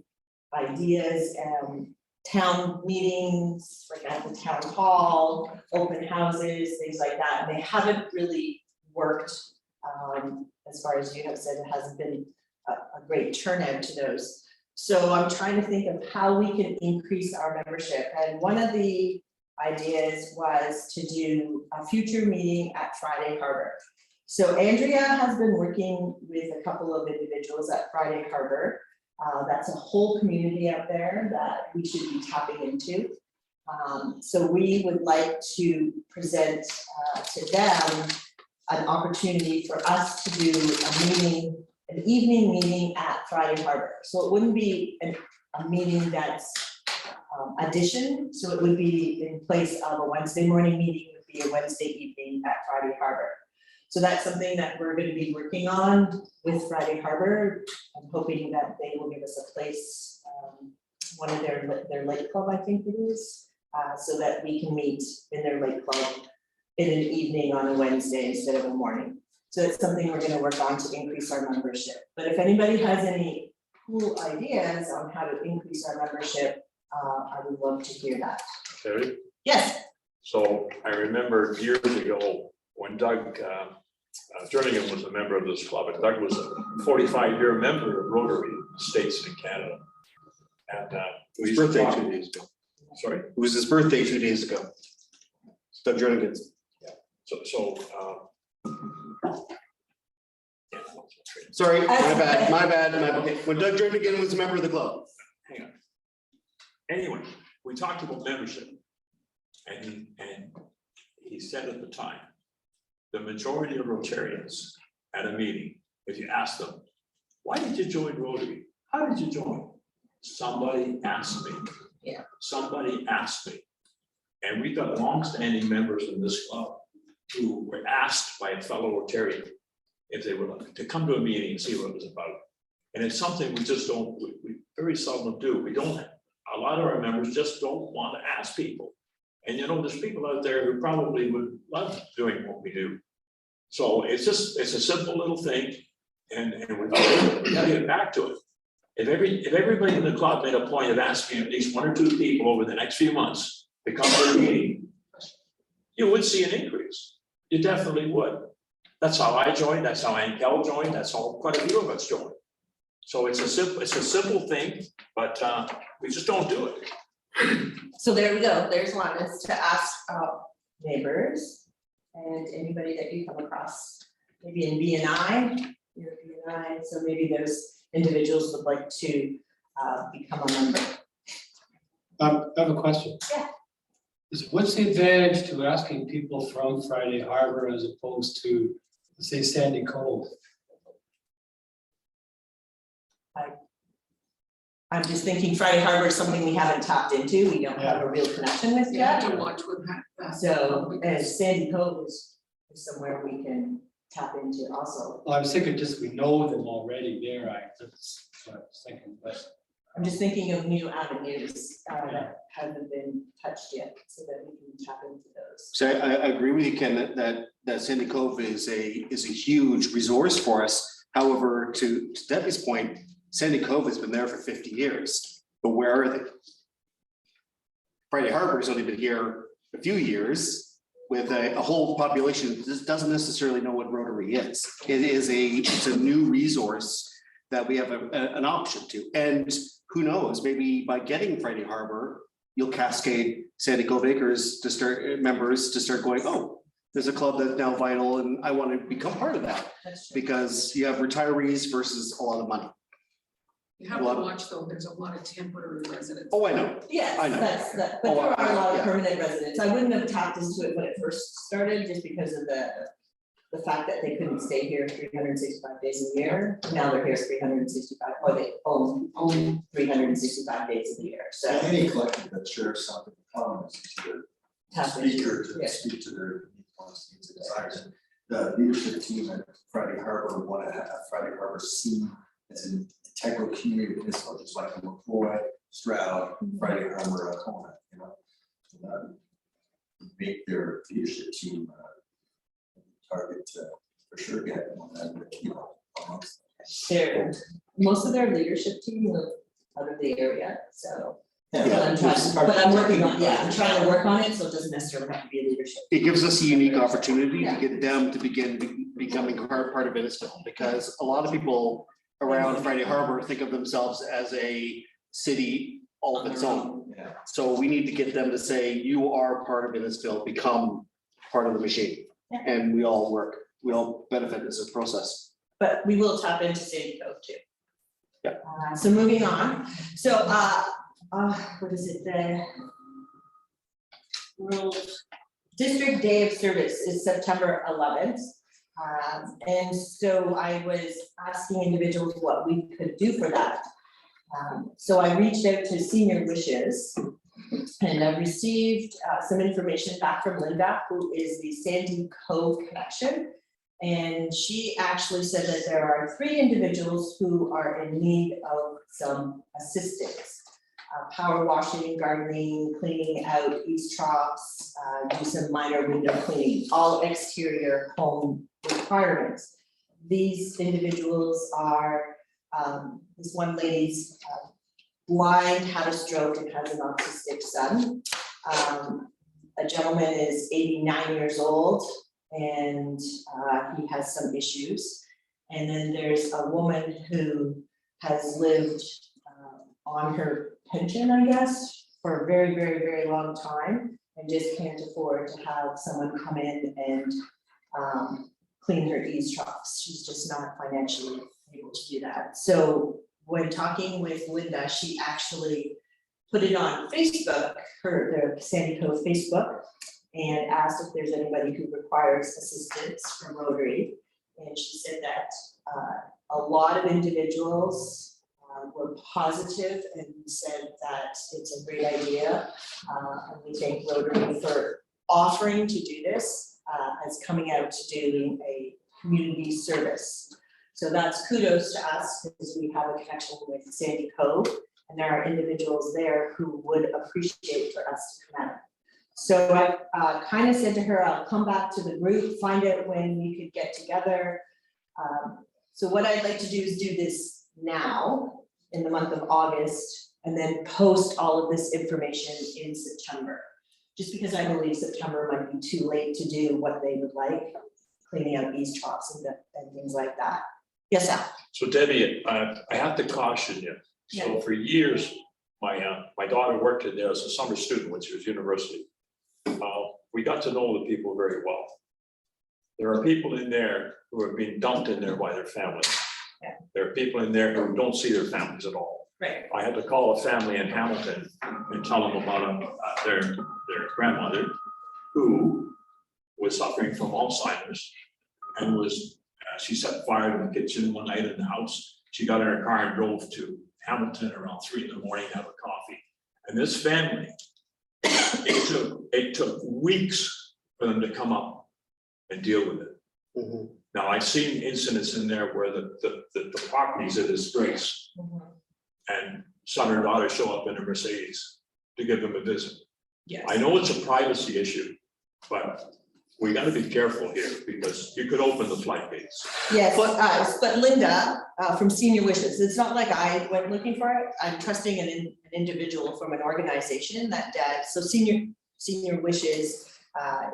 ideas and town meetings, like at the town hall, open houses, things like that, and they haven't really worked. As far as you have said, it hasn't been a great turnout to those. So I'm trying to think of how we can increase our membership, and one of the ideas was to do a future meeting at Friday Harbor. So Andrea has been working with a couple of individuals at Friday Harbor. That's a whole community out there that we should be tapping into. So we would like to present to them an opportunity for us to do a meeting, an evening meeting at Friday Harbor. So it wouldn't be a meeting that's addition, so it would be in place of a Wednesday morning meeting, would be a Wednesday evening at Friday Harbor. So that's something that we're going to be working on with Friday Harbor. I'm hoping that they will give us a place, one of their lake club, I think it is, so that we can meet in their lake club in an evening on a Wednesday instead of a morning. So it's something we're going to work on to increase our membership. But if anybody has any cool ideas on how to increase our membership, I would love to hear that. Terry, Yes. so I remember years ago when Doug Jernigan was a member of this club, and Doug was a 45-year member of Rotary States in Canada. And we His used to birthday talk- 2 days ago. Sorry? It was his birthday 2 days ago. Doug Jernigan's. Sorry, my bad. Okay, when Doug Jernigan was a member of the club. Hang on. Anyway, we talked about membership. And he said at the time, the majority of Rotarians at a meeting, if you ask them, why did you join Rotary? How did you join? Somebody asked me. Yeah. Somebody asked me. And we've got longstanding members in this club who were asked by a fellow Rotarian if they would like to come to a meeting and see what it was about. And it's something we just don't, we very seldom do. We don't, a lot of our members just don't want to ask people. And you know, there's people out there who probably would love doing what we do. So it's a simple little thing, and we gotta get back to it. If everybody in the club made a point of asking at least 1 or 2 people over the next few months to come to a meeting, you would see an increase. You definitely would. That's how I joined, that's how Ankel joined, that's how quite a few of us joined. So it's a simple thing, but we just don't do it. So there we go. There's one, is to ask neighbors and anybody that you come across, maybe in BNI, you're BNI, so maybe those individuals would like to become a member. I have a question. Yeah. What's the advantage to asking people from Friday Harbor as opposed to, let's say, Sandy Cove? I'm just thinking Friday Harbor is something we haven't tapped into, we don't have a real connection with You have yet. to watch with that. So, and Sandy Cove is somewhere we can tap into also. Well, I was thinking just we know them already there, that's what I was thinking, but I'm just thinking of new avenues that haven't been touched yet, so that we can tap into those. So I agree with you, Ken, that Sandy Cove is a huge resource for us. However, to Debbie's point, Sandy Cove has been there for 50 years, but where are they? Friday Harbor's only been here a few years with a whole population that doesn't necessarily know what Rotary is. It's a new resource that we have an option to. And who knows, maybe by getting Friday Harbor, you'll cascade Sandy Cove Acres to start members to start going, oh, there's a club that's now vital and I want to become part of that. That's true. Because you have retirees versus a lot of money. You have to watch though, there's a lot of temporary residents. Oh, I know. Yes, I know. that's, but there are a lot of permanent residents. I wouldn't have tapped into it when it first started, just because of the fact that they couldn't stay here 365 days a year. Now they're here 365, or they own 365 days a year, so. Any collective that shares something common is to tap the into speaker it, to yeah. speak to their wants, needs, and desires. The leadership team at Friday Harbor want to have Friday Harbor seen as an integral community of Innisfil, just like McCoy, Stroud, Friday Harbor, Kona, you know. Make their leadership team target to for sure get one that keep amongst Most of their leadership team live out of the area, so. them. But I'm working on, I'm trying to work on it, so it doesn't necessarily have to be a leadership. It gives us a unique opportunity Yeah. to get them to begin becoming part of Innisfil, because a lot of people around Friday Harbor think of themselves as a city all of its own. Yeah. So we need to get them to say, you are part of Innisfil, become part of the machine. Yeah. And we all benefit as a process. But we will tap into Sandy Cove too. Yeah. So moving on, so what is it, the World District Day of Service is September 11th. And so I was asking individuals what we could do for that. So I reached out to Senior Wishes, and I received some information back from Linda, who is the Sandy Cove Connection. And she actually said that there are 3 individuals who are in need of some assistance. Power washing, gardening, cleaning out eaves troughs, do some minor window cleaning, all exterior home requirements. These individuals are, this one lady's blind, had a stroke, and has an autistic son. A gentleman is 89 years old, and he has some issues. And then there's a woman who has lived on her pension, I guess, for a very, very, very long time, and just can't afford to have someone come in and clean her eaves troughs. She's just not financially able to do that. So when talking with Linda, she actually put it on Facebook, the Sandy Cove Facebook, and asked if there's anybody who requires assistance from Rotary. And she said that a lot of individuals were positive and said that it's a great idea. And we thank Rotary for offering to do this as coming out to doing a community service. So that's kudos to us, because we have a connection with Sandy Cove, and there are individuals there who would appreciate for us to come out. So I kind of said to her, I'll come back to the group, find out when we could get together. So what I'd like to do is do this now in the month of August, and then post all of this information in September. Just because I believe September might be too late to do what they would like, cleaning out eaves troughs and things like that. Yes, Al? So Debbie, I have to caution you. So for years, my daughter worked in there as a summer student when she was university. We got to know the people very well. There are people in there who are being dumped in there by their families. Yeah. There are people in there who don't see their families at all. Right. I had to call a family in Hamilton and tell them about their grandmother who was suffering from Alzheimer's and was, she set fire to the kitchen one night in the house. She got in her car and drove to Hamilton around 3 in the morning to have a coffee. And this family, it took weeks for them to come up and deal with it. Mhm. Now, I've seen incidents in there where the property's a disgrace. And son or daughter show up in a Mercedes to give them a visit. Yes. I know it's a privacy issue, but we gotta be careful here because you could open the floodgates. Yes, but Linda, from Senior Wishes, it's not like I went looking for it. I'm trusting an individual from an organization that, so Senior Wishes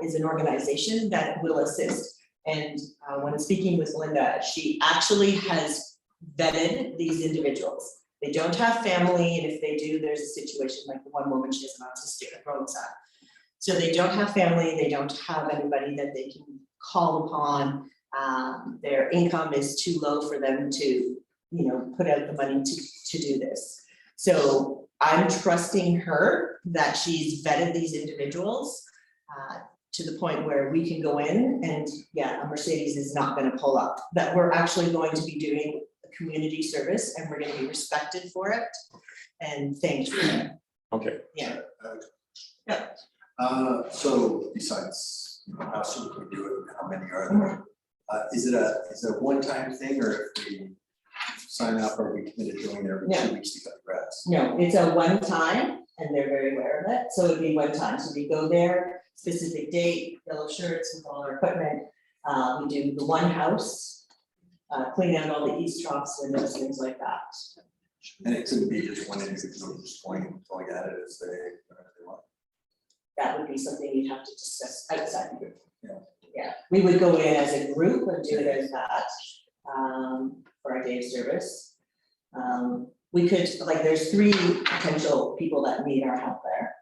is an organization that will assist. And when speaking with Linda, she actually has vetted these individuals. They don't have family, and if they do, there's a situation like the one woman, she has an autistic grandson. So they don't have family, they don't have anybody that they can call upon. Their income is too low for them to, put out the money to do this. So I'm trusting her that she's vetted these individuals to the point where we can go in and, a Mercedes is not gonna pull up. That we're actually going to be doing a community service and we're gonna be respected for it and thanked for it. Okay. Yeah. So besides, how soon can we do it, how many are there? Is it a one-time thing, or if we sign up, are we committed to doing it every 2 weeks to cut the grass? No, it's a one time and they're very aware of it, so it'd be one time, so we go there, specific date, yellow shirts with all our equipment. We do the one house, clean out all the eavesdrops, windows, things like that. And it couldn't be just one individual just going at it as they want. That would be something you'd have to discuss outside the group. Yeah. Yeah, we would go in as a group and do it as that, for our day of service. We could, there's 3 potential people that need our help there.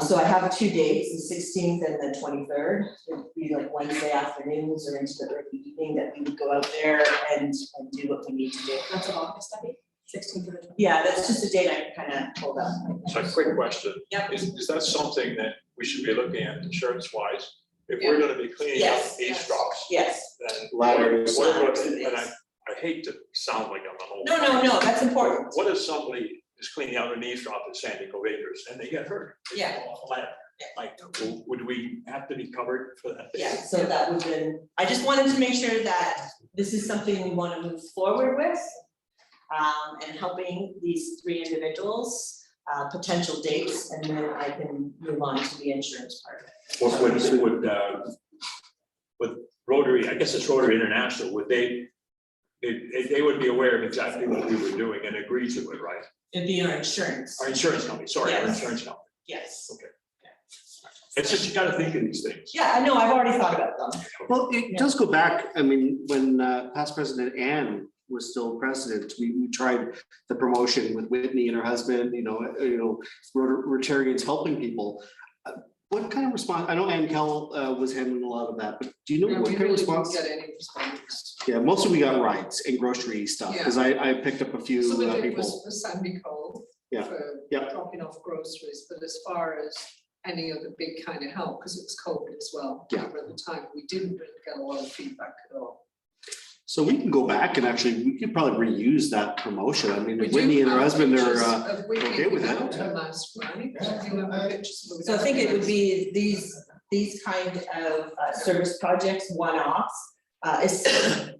So I have 2 dates, the 16th and the 23rd. It'd be like Wednesday afternoons or into the early evening that we would go out there and do what we need to do. That's an August, I think, 16th to the 20th. Yeah, that's just a date I kind of pulled up. So a quick question. Yep. Is that something that we should be looking at insurance wise? If we're gonna be cleaning up Yes. eavesdrops, Yes, then Ladders. and I hate to sound like I'm an old. no, that's important. What if somebody is cleaning out an eavesdrop at Sandy Cove Acres and they get hurt? They Yeah. fall off a ladder. Like, would we have to be covered for that? Yeah, so that would been, I just wanted to make sure that this is something we want to move forward with. And helping these 3 individuals, potential dates, and then I can move on to the insurance part of it. Would Rotary, I guess it's Rotary International, would they would be aware of exactly what we were doing and agree to it, right? It'd be our insurance, Our insurance company, sorry, our Yes. insurance company. yes. Okay. It's just, you gotta think of these things. Yeah, I know, I've already thought about them. Well, it does go back, I mean, when past President Ann was still president, we tried the promotion with Whitney and her husband, Rotarians helping people. What kind of response, I know Ann Kell was handling a lot of that, but do you know Yeah, what we kind of really didn't response? get any response. Yeah, mostly we got rides and grocery stuff, because I picked up a few Some of it people. was for Sandy Cove. Yeah, For yeah. dropping off groceries, but as far as any other big kind of help, because it was COVID as well. Yeah. At the time, we didn't really get a lot of feedback at all. So we can go back and actually, we could probably reuse that promotion. I mean, We do Whitney and her have husband pictures are of Whitney okay with that. without her mask, right? You have pictures of So I think it would be these kind of service projects, one-offs, is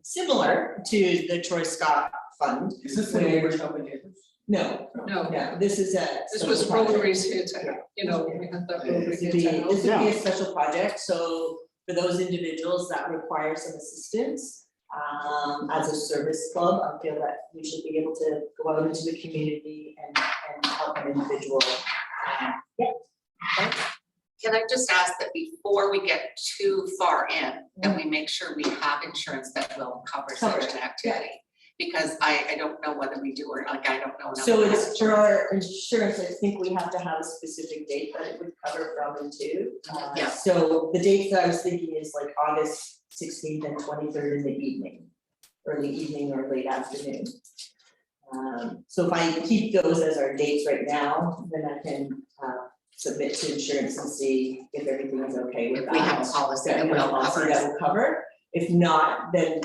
similar to the Troy Scott Fund. Is this the neighbors helping neighbors? No, No, this is a. this was special project. Rotary's here to, we had that Rotary This here would be, to help. this would be a special project, so for those individuals that require some assistance, as a service club, I feel that we should be able to go out into the community and help an individual. Can I just ask that before we get too far in, that we make sure we have insurance that will cover such Cover it, an activity? Because I don't know whether we do or I don't know. So it's for our insurance, I think we have to have a specific date that it would cover from and to. Yeah. So the dates that I was thinking is like August 16th and 23rd in the evening, early evening or late afternoon. So if I keep those as our dates right now, then I can submit to insurance and see if everything is okay with If that. we have a policy that we have a will policy cover. that will cover. If not, then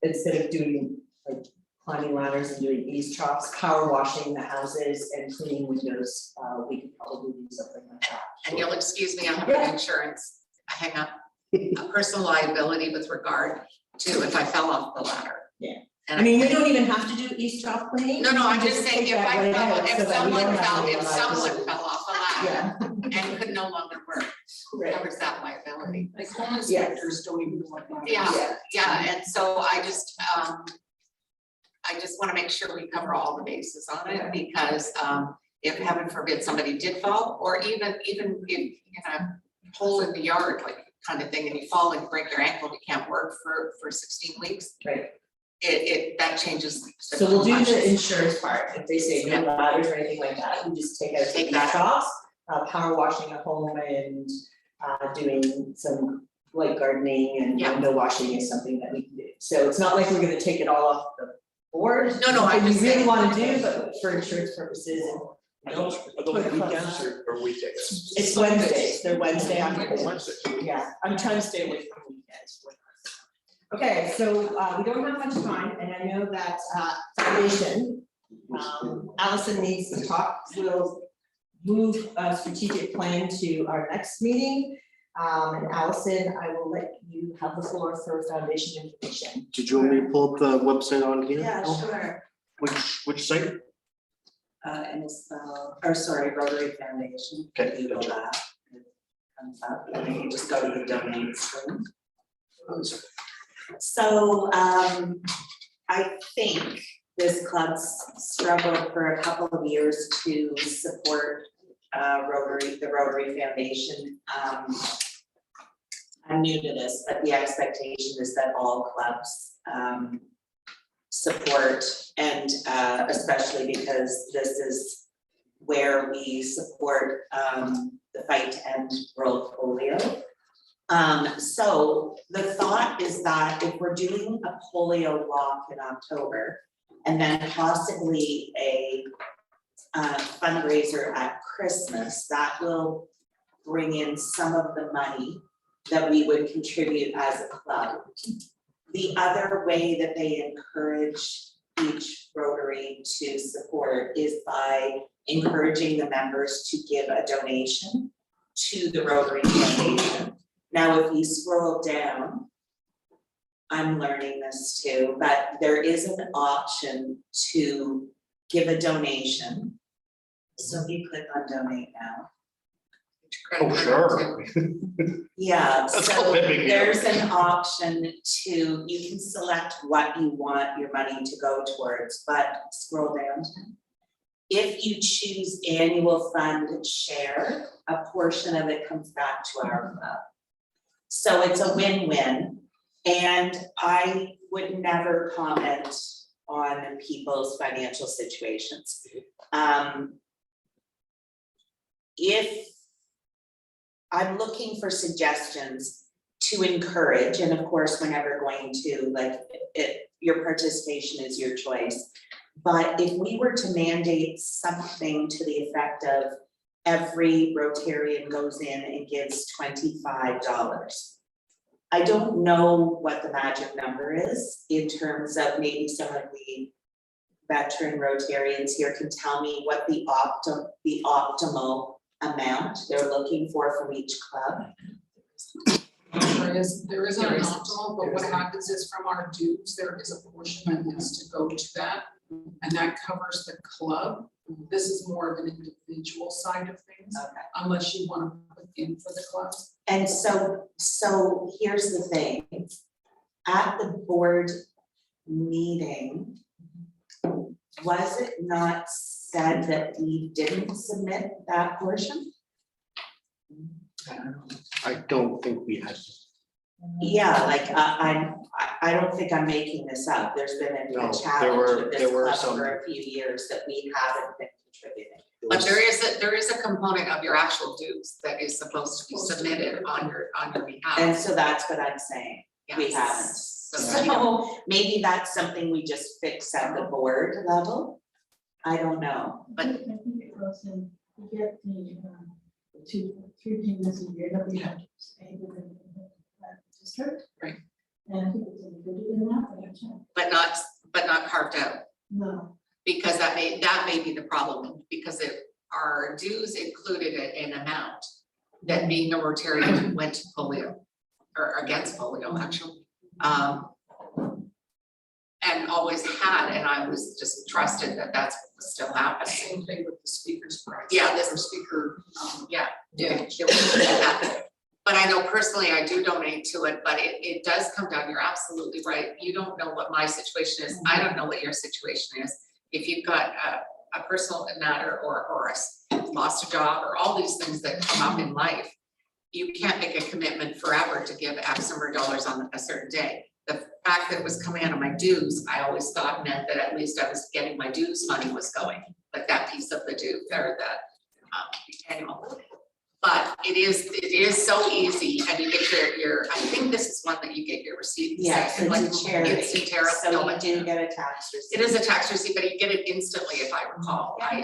instead of doing like climbing ladders and doing eaves troughs, power washing the houses and cleaning windows, we could probably do something like that. And you'll excuse me, I have Yeah. an insurance, I hang up, a personal liability with regard to if I fell off the ladder. Yeah. And I mean, we don't even have to do eaves trough cleaning. No, I'm We just saying, take if that I right fell, out if so that we someone don't have fell, to if someone liability. fell off a ladder Yeah. and could no longer work, Right. covers that liability. Like home Yes. inspectors don't even know what that is. Yeah, and so I just wanna make sure we cover all the bases on it, because, if heaven forbid somebody did fall, or even if you have a hole in the yard, like kind of thing, and you fall and you break your ankle, and you can't work for 16 weeks. Right. That changes. the So we'll do the complexion. insurance part, if they say no ladders or anything like that, we just take out the Take eaves that troughs, power washing at home and doing some light gardening and Yeah. window washing is something that we can do. So it's not like we're gonna take it all off the board. No, I'm something just we really saying. wanna do, but for insurance purposes, Are those weekends or weekdays? it's Wednesdays, they're Wednesday afternoons. Wednesday. Yeah, I'm trying to stay away from weekends. Okay, so we don't have much time, and I know that foundation, Allison needs to talk, we'll move a strategic plan to our next meeting. And Allison, I will let you have the floor for foundation information. Did you want me to pull up the website on here? Yeah, sure. Which site? Innisfil, or sorry, Rotary Foundation. Okay, Google gotcha. that. It comes up, and then you just go to the donate screen. So, I think this club's struggled for a couple of years to support Rotary, the Rotary Foundation. I'm new to this, but the expectation is that all clubs support, and especially because this is where we support the fight to end world polio. So the thought is that if we're doing a polio walk in October, and then possibly a fundraiser at Christmas, that will bring in some of the money that we would contribute as a club. The other way that they encourage each Rotary to support is by encouraging the members to give a donation to the Rotary Foundation. Now, if you scroll down, I'm learning this too, but there is an option to give a donation. So if you click on donate now. Oh, sure. Yeah, That's so a big deal. there's an option to, you can select what you want your money to go towards, but scroll down. If you choose annual fund share, a portion of it comes back to our club. So it's a win-win, and I would never comment on people's financial situations. If I'm looking for suggestions to encourage, and of course, we're never going to, like, your participation is your choice. But if we were to mandate something to the effect of every Rotarian goes in and gives $25. I don't know what the magic number is in terms of, maybe some of the veteran Rotarians here can tell me what the optimal amount they're looking for from each club. There is an optimal, but what happens is from our dues, there is a portion that has to go to that. And that covers the club. This is more of an individual side of things, Okay. unless you want to put in for the club. And so here's the thing. At the board meeting, was it not said that we didn't submit that portion? I don't think we had. Yeah, like, I don't think I'm making this up. There's been a No, challenge with this there were club some- for a few years that we haven't been contributing. But there is a component of your actual dues that is supposed to be submitted on your behalf. And so that's what I'm saying. We Yes. haven't. So maybe that's something we just fix at the board level. I don't know. But- I think it goes in, you get the, 3 payments a year that we have to pay within the district. Right. And I think it's included in that, but I can't, but not carved out, no. because that may be the problem, because our dues included an amount that being a Rotarian went to polio, or against polio, actually. And always had, and I was just trusted that that's what was still happening. Same thing with the speaker's price. Yeah, this Or speaker, Yeah. Yeah. It was that. But I know personally I do donate to it, but it does come down, you're absolutely right. You don't know what my situation is. I don't know what your situation is. If you've got a personal matter or lost a job or all these things that come up in life, you can't make a commitment forever to give X number of dollars on a certain day. The fact that it was coming out of my dues, I always thought meant that at least I was getting my dues money was going, like that piece of the due, or the annual. But it is so easy, and you get your, I think this is one that you get your receipt. Yes, like, it's a charity, it's a charity, so no, you but do get a tax receipt. it is a tax receipt, but you get it instantly if I recall. I'm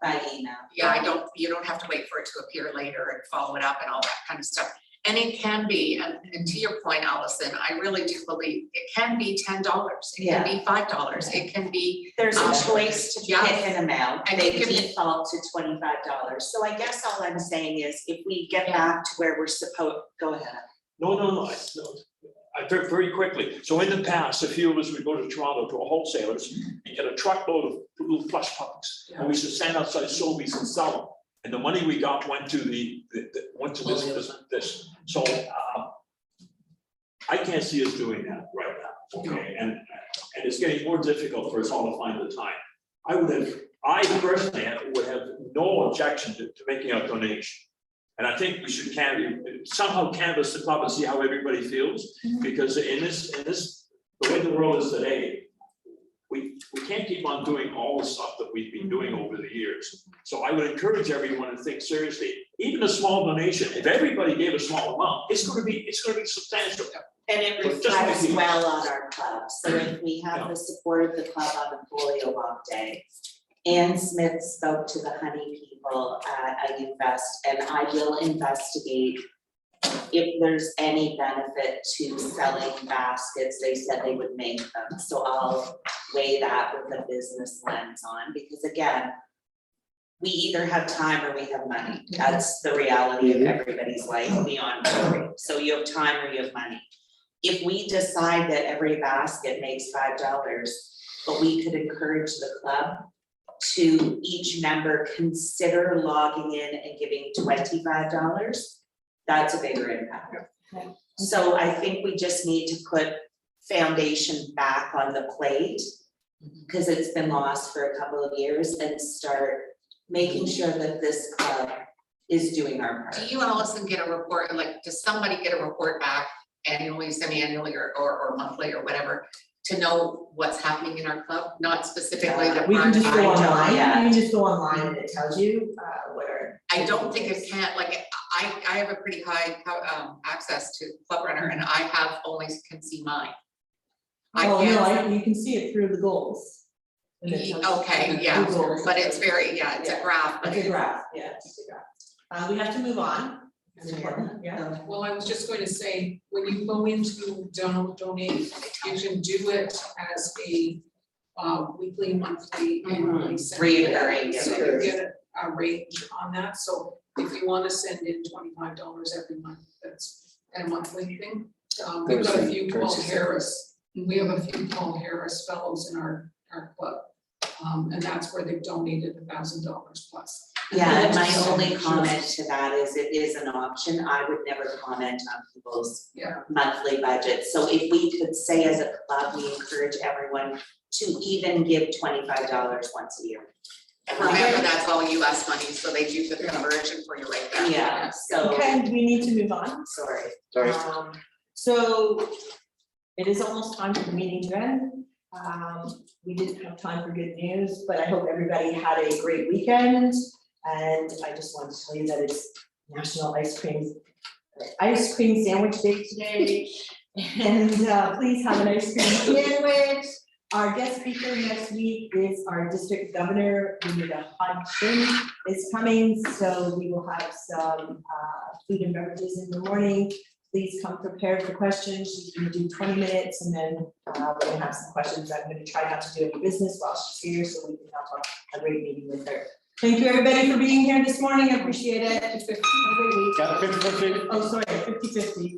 By email. yeah, you don't have to wait for it to appear later and follow it up and all that kind of stuff. And it can be, and to your point, Allison, I really do believe it can be $10, it can be $5, it can be. There's a choice to yeah. pick an amount, And they you can- default to $25. So I guess all I'm saying is if we get back to where we're supposed, go ahead. No, I very, very quickly. So in the past, a few of us would go to Toronto to a wholesalers and get a truckload of little plush puppies. And we used to stand outside Sobeys and sell them. And the money we got went to this. So I can't see us doing that right now, okay? And it's getting more difficult for us all to find the time. I personally would have no objection to making a donation. And I think we should somehow canvass the club and see how everybody feels, because in this, the way the world is today, we can't keep on doing all the stuff that we've been doing over the years. So I would encourage everyone to think seriously, even a small donation, if everybody gave a small amount, it's gonna be substantial. And it But just reflects maybe- well on our club, so if we have the support of the club on the polio walk day. Ann Smith spoke to the honey people at Invest, and I will investigate if there's any benefit to selling baskets. They said they would make them, so I'll weigh that with a business lens on, because again, we either have time or we have money. That's the reality of everybody's life beyond Rotary. So you have time or you have money. If we decide that every basket makes $5, but we could encourage the club to each member consider logging in and giving $25, that's a bigger impact. Okay. So I think we just need to put foundation back on the plate, because it's been lost for a couple of years, and start making sure that this club is doing our part. Do you, Allison, get a report, like, does somebody get a report back annually, semi-annually, or monthly, or whatever, to know what's happening in our club, not specifically the. We can just go I don't online, yet. you can just go online and it tells you, where. I don't think it can, like, I have a pretty high, access to Club Runner, and I have only can see mine. I Oh, can't, no, you can see it through the goals. And it tells- okay, yeah, Google. but it's very, yeah, it's a graph, but It's a graph, yeah, it's a graph. We have to move on. It's important, yeah. well, I was just going to say, when you go into donate, you can do it as a weekly, monthly, annually. Reoccurring, So you get a range on that, so if you wanna send in $25 every month, that's a monthly thing. We've got a few Paul Harris, we have a few Paul Harris fellows in our club. And that's where they've donated $1,000 plus. Yeah, and my only comment to that is it is an option. I would never comment on people's Yeah. monthly budget. So if we could say as a club, we encourage everyone to even give $25 once a year. and remember, that's all US money, so they do the conversion for you right there. Yeah, so, Okay, we need to move on. sorry. Sorry. So it is almost time for the meeting to end. We didn't have time for good news, but I hope everybody had a great weekend. And I just want to tell you that it's National Ice Cream Sandwich Day today. And please have an ice cream sandwich. Our guest speaker next week is our district governor, Linda Hodgson is coming, so we will have some food and beverages in the morning. Please come prepared for questions. She's gonna do 20 minutes and then we're gonna have some questions. I'm gonna try not to do any business while she's here, so we can have a great meeting with her. Thank you, everybody, for being here this morning. I appreciate it. Have a great week. Got 50-50? Oh, sorry, 50-50.